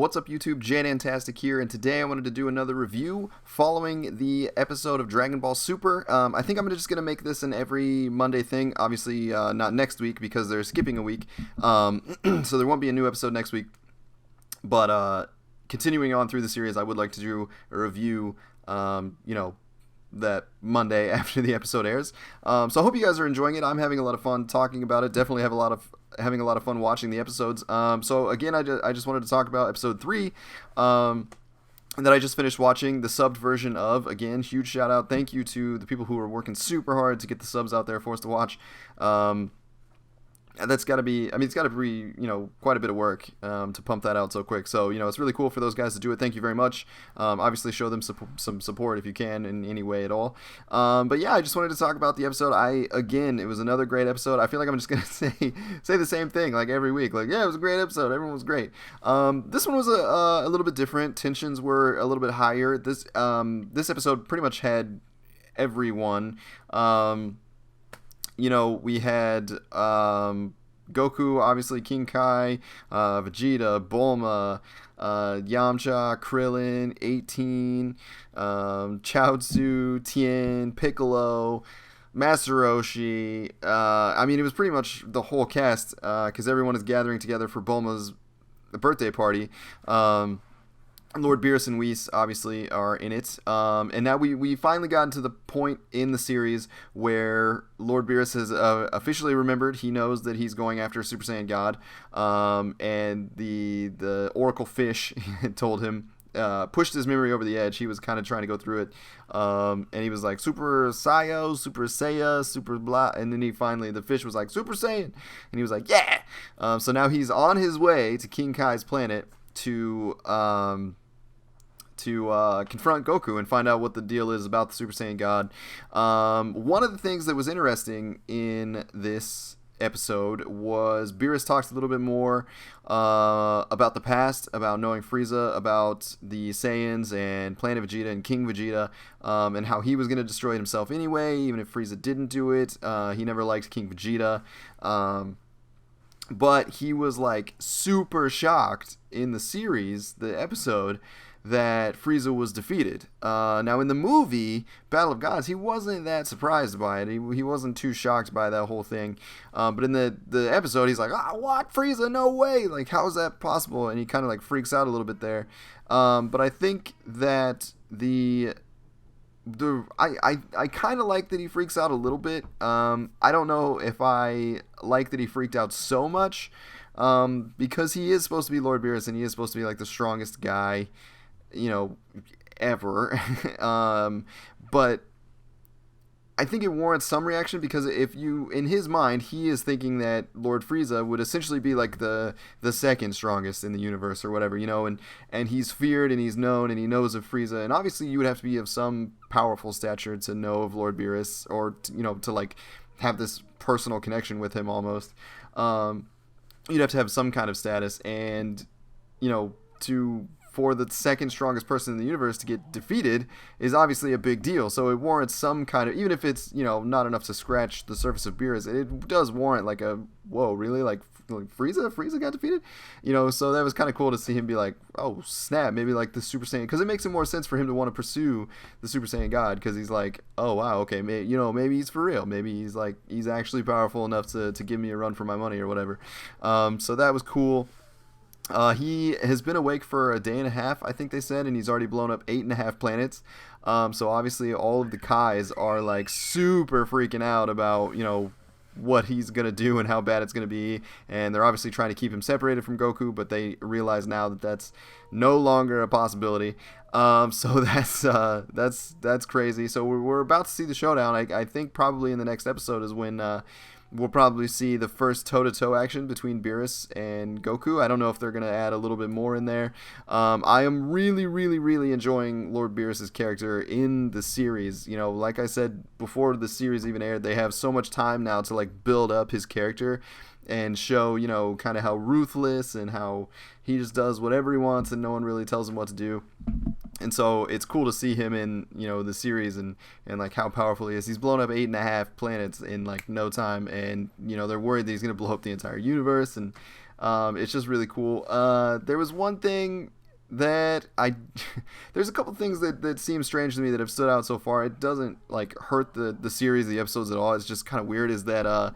What's up YouTube, jDantastic here, and today I wanted to do another review following the episode of Dragon Ball Super. I think I'm just going to make this an every Monday thing, obviously not next week because they're skipping a week, so there won't be a new episode next week, but continuing on through the series, I would like to do a review, that Monday after the episode airs. So I hope you guys are enjoying it. I'm having a lot of fun talking about it. Definitely having a lot of fun watching the episodes. So again, I just wanted to talk about episode 3 that I just finished watching, the subbed version of. Again, huge shout out. Thank you to the people who are working super hard to get the subs out there for us to watch. And that's got to be, it's got to be, quite a bit of work to pump that out so quick. So, it's really cool for those guys to do it. Thank you very much. Obviously, show them some support if you can in any way at all. But yeah, I just wanted to talk about the episode. It was another great episode. I feel like I'm just going to say the same thing like every week. Like, yeah, it was a great episode. Everyone was great. This one was a little bit different. Tensions were a little bit higher. This episode pretty much had everyone. We had Goku, obviously King Kai, Vegeta, Bulma, Yamcha, Krillin, 18, Chaozu, Tien, Piccolo, Master Roshi. It was pretty much the whole cast because everyone is gathering together for Bulma's birthday party. Lord Beerus and Whis obviously are in it, and now we finally gotten to the point in the series where Lord Beerus has officially remembered. He knows that he's going after Super Saiyan God, and the Oracle Fish told him, pushed his memory over the edge. He was kind of trying to go through it, and he was like, Super Saiyo, Super Saiya, Super blah, and then the fish was like, Super Saiyan, and he was like, yeah! So now he's on his way to King Kai's planet to confront Goku and find out what the deal is about the Super Saiyan God. One of the things that was interesting in this episode was Beerus talks a little bit more about the past, about knowing Frieza, about the Saiyans and Planet Vegeta and King Vegeta, and how he was going to destroy it himself anyway, even if Frieza didn't do it. He never liked King Vegeta. But he was like super shocked in the series, the episode, that Frieza was defeated. Now in the movie Battle of Gods, he wasn't that surprised by it. He wasn't too shocked by that whole thing. But in the episode, he's like, what? Frieza? No way! Like, how is that possible? And he kind of like freaks out a little bit there. But I think that I kind of like that he freaks out a little bit. I don't know if I like that he freaked out so much, because he is supposed to be Lord Beerus and he is supposed to be like the strongest guy, ever. But I think it warrants some reaction because in his mind, he is thinking that Lord Frieza would essentially be like the second strongest in the universe or whatever, and he's feared and he's known and he knows of Frieza, and obviously you would have to be of some powerful stature to know of Lord Beerus or to like have this personal connection with him almost. You'd have to have some kind of status, and for the second strongest person in the universe to get defeated is obviously a big deal. So it warrants some kind of, even if it's, not enough to scratch the surface of Beerus, it does warrant like a, whoa, really? Like Frieza got defeated? So that was kind of cool to see him be like, oh, snap, maybe like the Super Saiyan, because it makes it more sense for him to want to pursue the Super Saiyan God, because he's like, oh, wow, okay, maybe he's for real. Maybe he's actually powerful enough to give me a run for my money or whatever. So that was cool. He has been awake for a day and a half, I think they said, and he's already blown up 8.5 planets. So obviously all of the Kais are like super freaking out about, what he's going to do and how bad it's going to be. And they're obviously trying to keep him separated from Goku, but they realize now that that's no longer a possibility. So that's crazy. So we're about to see the showdown. I think probably in the next episode is when, we'll probably see the first toe-to-toe action between Beerus and Goku. I don't know if they're going to add a little bit more in there. I am really, really, really enjoying Lord Beerus' character in the series. Like I said, before the series even aired, they have so much time now to like build up his character and show, kind of how ruthless and how he just does whatever he wants and no one really tells him what to do. And so it's cool to see him in the series and like how powerful he is. He's blown up 8.5 planets in like no time, and they're worried that he's gonna blow up the entire universe, and it's just really cool. There was one thing that there's a couple things that seem strange to me that have stood out so far. It doesn't like hurt the series, the episodes at all. It's just kind of weird. Is that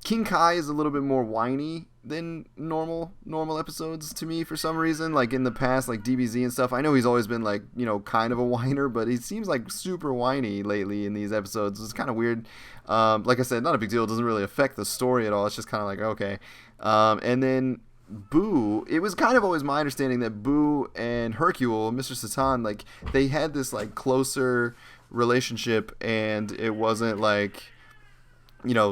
King Kai is a little bit more whiny than normal episodes to me for some reason. Like in the past, like DBZ and stuff, I know he's always been like kind of a whiner, but he seems like super whiny lately in these episodes. It's kind of weird. Like I said, not a big deal. It doesn't really affect the story at all. It's just kind of like okay. And then Boo, it was kind of always my understanding that Boo and Hercule, Mr. Satan, like they had this like closer relationship, and it wasn't like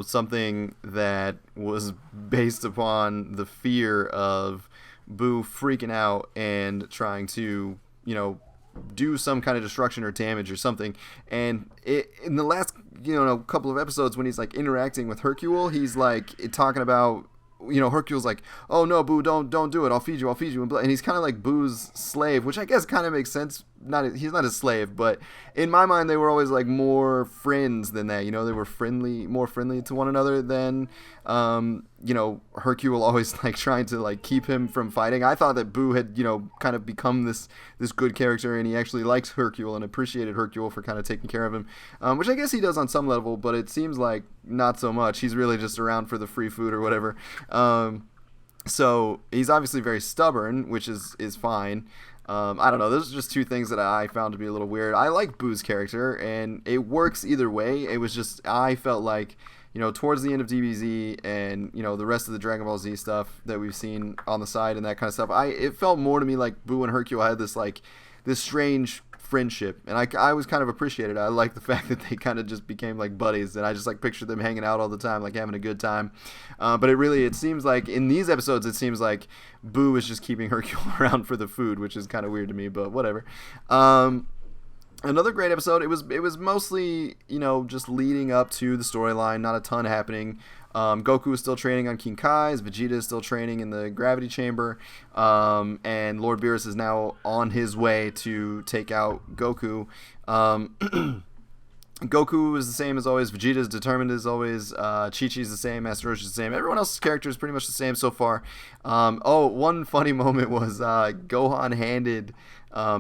something that was based upon the fear of Boo freaking out and trying to, do some kind of destruction or damage or something. And in the last, couple of episodes when he's like interacting with Hercule, he's like talking about, Hercule's like, oh no, Boo, don't do it. I'll feed you. And he's kind of like Boo's slave, which I guess kind of makes sense. He's not a slave, but in my mind, they were always like more friends than that. They were more friendly to one another than, Hercule always like trying to like keep him from fighting. I thought that Boo had, kind of become this good character, and he actually liked Hercule and appreciated Hercule for kind of taking care of him, which I guess he does on some level, but it seems like not so much. He's really just around for the free food or whatever. So he's obviously very stubborn, which is fine. I don't know. Those are just two things that I found to be a little weird. I like Boo's character, and it works either way. It was just, I felt like, towards the end of DBZ and, the rest of the Dragon Ball Z stuff that we've seen on the side and that kind of stuff, it felt more to me like Boo and Hercule had this strange friendship, and I was kind of appreciated. I like the fact that they kind of just became like buddies, and I just like pictured them hanging out all the time, like having a good time. But it seems like in these episodes, it seems like Boo is just keeping Hercule around for the food, which is kind of weird to me, but whatever. Another great episode. It was mostly just leading up to the storyline, not a ton happening. Goku is still training on King Kai's. Vegeta is still training in the gravity chamber. And Lord Beerus is now on his way to take out Goku. Goku is the same as always. Vegeta is determined as always. Chi-Chi's the same. Master Roshi is the same. Everyone else's character is pretty much the same so far. One funny moment was Gohan handed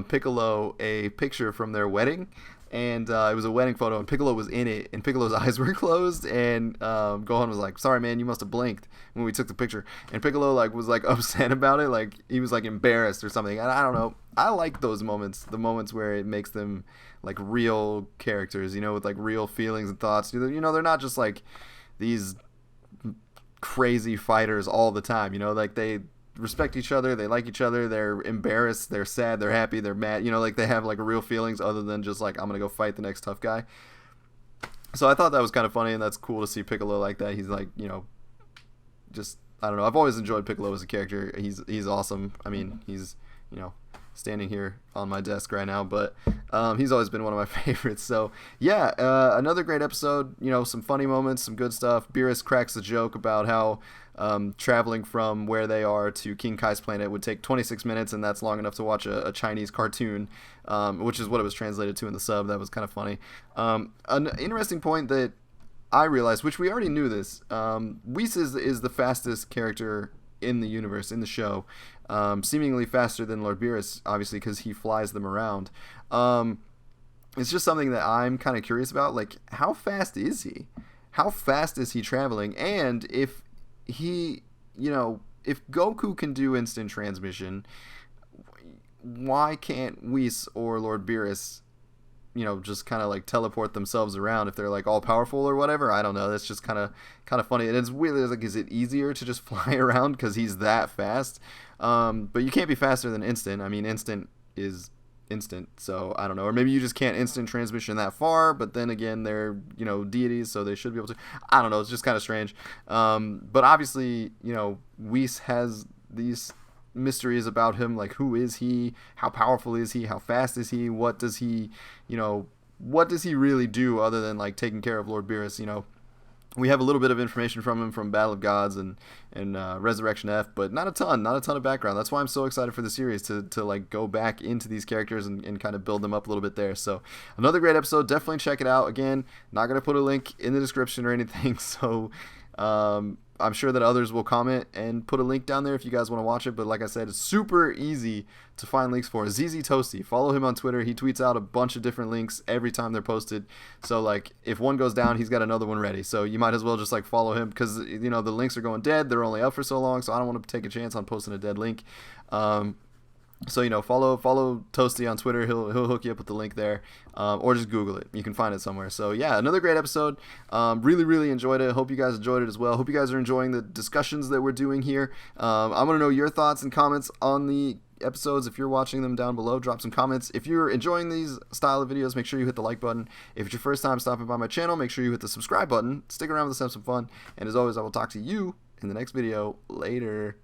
Piccolo a picture from their wedding. And it was a wedding photo, and Piccolo was in it, and Piccolo's eyes were closed, and Gohan was like, sorry, man, you must have blinked when we took the picture. And Piccolo was upset about it, like he was embarrassed or something. And I don't know. I like those moments, the moments where it makes them real characters, with real feelings and thoughts. They're not just these crazy fighters all the time. They respect each other, they like each other, they're embarrassed, they're sad, they're happy, they're mad, they have real feelings other than just I'm gonna go fight the next tough guy. So I thought that was kind of funny, and that's cool to see Piccolo like that. He's just, I don't know, I've always enjoyed Piccolo as a character. He's awesome. I mean, he's standing here on my desk right now, but he's always been one of my favorites. So yeah, another great episode. Some funny moments, some good stuff. Beerus cracks the joke about how traveling from where they are to King Kai's planet would take 26 minutes, and that's long enough to watch a Chinese cartoon, which is what it was translated to in the sub. That was kind of funny. An interesting point that I realized, which we already knew this, Whis is the fastest character in the universe, in the show, seemingly faster than Lord Beerus, obviously, because he flies them around. It's just something that I'm kind of curious about, how fast is he? How fast is he traveling? And if he, if Goku can do instant transmission, why can't Whis or Lord Beerus, just kind of teleport themselves around if they're all powerful or whatever? I don't know. That's just kind of funny. And it's weird. Is it easier to just fly around because he's that fast? But you can't be faster than instant. I mean, instant is instant, so I don't know. Or maybe you just can't instant transmission that far, but then again, they're deities, so they should be able to. I don't know. It's just kind of strange. But obviously, Whis has these mysteries about him, who is he, how powerful is he, how fast is he, what does he really do other than taking care of Lord Beerus? We have a little bit of information from him from Battle of Gods and Resurrection F, but not a ton of background. That's why I'm so excited for the series to like go back into these characters and kind of build them up a little bit there. So another great episode. Definitely check it out. Again, not gonna put a link in the description or anything. So I'm sure that others will comment and put a link down there if you guys want to watch it. But like I said, it's super easy to find links for. ZZ Toasty, follow him on Twitter. He tweets out a bunch of different links every time they're posted. So like if one goes down, he's got another one ready. So you might as well just like follow him, because you know the links are going dead. They're only up for so long, so I don't want to take a chance on posting a dead link. So you know, follow Toasty on Twitter. He'll hook you up with the link there, or just Google it. You can find it somewhere. So yeah, another great episode. Really enjoyed it. Hope you guys enjoyed it as well. Hope you guys are enjoying the discussions that we're doing here. I want to know your thoughts and comments on the episodes. If you're watching them, down below, drop some comments. If you're enjoying these style of videos, make sure you hit the like button. If it's your first time stopping by my channel, make sure you hit the subscribe button. Stick around with us, have some fun. And as always, I will talk to you in the next video. Later.